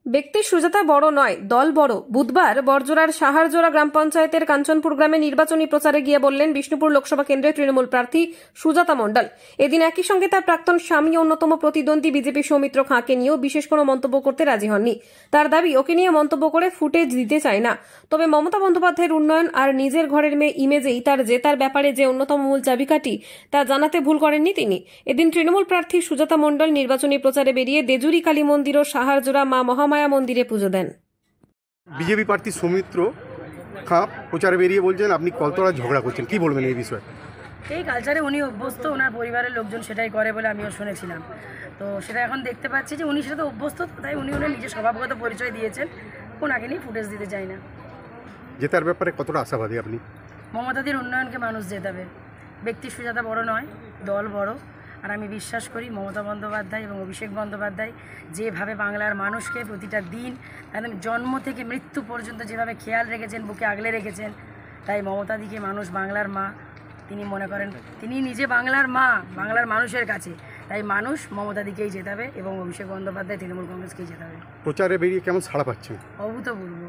ব্যক্তি সুজাতা বড় নয়, দল বড়। বুধবার বড়জোড়ার সাহারজোড়া গ্রাম পঞ্চায়েতের কাঞ্চনপুর গ্রামে নির্বাচনী প্রচারে গিয়ে বললেন বিষ্ণুপুর লোকসভা কেন্দ্রের তৃণমূল প্রার্থী সুজাতা মণ্ডল। এদিন একই সঙ্গে তার প্রাক্তন স্বামী অন্যতম প্রতিদ্বন্দ্বী বিজেপি সৌমিত্র খাঁকে নিয়েও বিশেষ কোনো মন্তব্য করতে রাজি হননি। তার দাবি, ওকে নিয়ে মন্তব্য করে ফুটেজ দিতে চায় না। তবে মমতা বন্দ্যোপাধ্যায়ের উন্নয়ন আর নিজের ঘরের মেয়ে ইমেজেই তার জেতার ব্যাপারে যে অন্যতম মূল চাবিকাঠি, তা জানাতে ভুল করেননি তিনি। এদিন তৃণমূল প্রার্থী সুজাতা মণ্ডল নির্বাচনী প্রচারে বেরিয়ে দেজুরি কালী মন্দির ও সাহারজোড়া মা মহামায়া মন্দিরে পুজো দেন। বিজেপি প্রার্থী সৌমিত্র খাঁ প্রচারে বেরিয়ে বলছেন আপনি কলতলা ঝগড়া করছেন, কি বলবেন এই বিষয়ে? এই কালচারে উনি অভ্যস্ত, ওনার পরিবারের লোকজন সেটাই করে বলে আমিও শুনেছিলাম। তো সেটা এখন দেখতে পাচ্ছি যে উনি সেটা অভ্যস্ত, তাই উনি ওনার নিজের স্বভাবগত পরিচয় দিয়েছেন। ওনাকে নিয়ে ফুটেজ দিতে চাই না। জেতার ব্যাপারে কতটা আশাবাদী আপনি? মমতাদির উন্নয়নকে মানুষ জেতাবে। ব্যক্তি সুজাতা বড় নয়, দল বড়। আর আমি বিশ্বাস করি মমতা বন্দ্যোপাধ্যায় এবং অভিষেক বন্দ্যোপাধ্যায় যেভাবে বাংলার মানুষকে প্রতিটা দিন একদম জন্ম থেকে মৃত্যু পর্যন্ত যেভাবে খেয়াল রেখেছেন, বুকে আগলে রেখেছেন, তাই মমতাদিকে মানুষ বাংলার মা তিনি মনে করেন। তিনি নিজে বাংলার মা, বাংলার মানুষের কাছে। তাই মানুষ মমতাদিকেই জেতাবে এবং অভিষেক বন্দ্যোপাধ্যায় তৃণমূল কংগ্রেসকেই জেতাবে। প্রচারে বেরিয়ে কেমন সাড়া পাচ্ছেন? অভূতপূর্ব।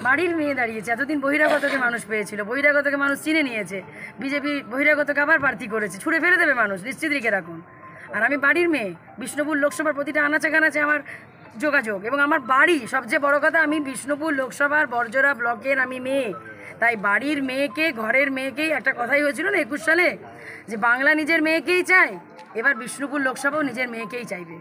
বাড়ির মেয়ে দাঁড়িয়েছে। এতদিন বহিরাগতকে মানুষ পেয়েছিল, বহিরাগতকে মানুষ চিনে নিয়েছে। বিজেপি বহিরাগতকে আবার প্রার্থী করেছে, ছুড়ে ফেলে দেবে মানুষ, নিশ্চিত রেখে রাখুন। আর আমি বাড়ির মেয়ে, বিষ্ণুপুর লোকসভার প্রতিটা আনাচে কানাচে আমার যোগাযোগ, এবং আমার বাড়ি সবচেয়ে বড় কথা, আমি বিষ্ণুপুর লোকসভার বড়জোড়া ব্লকের আমি মেয়ে। তাই বাড়ির মেয়েকে, ঘরের মেয়েকেই, একটা কথাই হয়েছিল না 21 সালে, যে বাংলা নিজের মেয়েকেই চায়, এবার বিষ্ণুপুর লোকসভাও নিজের মেয়েকেই চাইবে।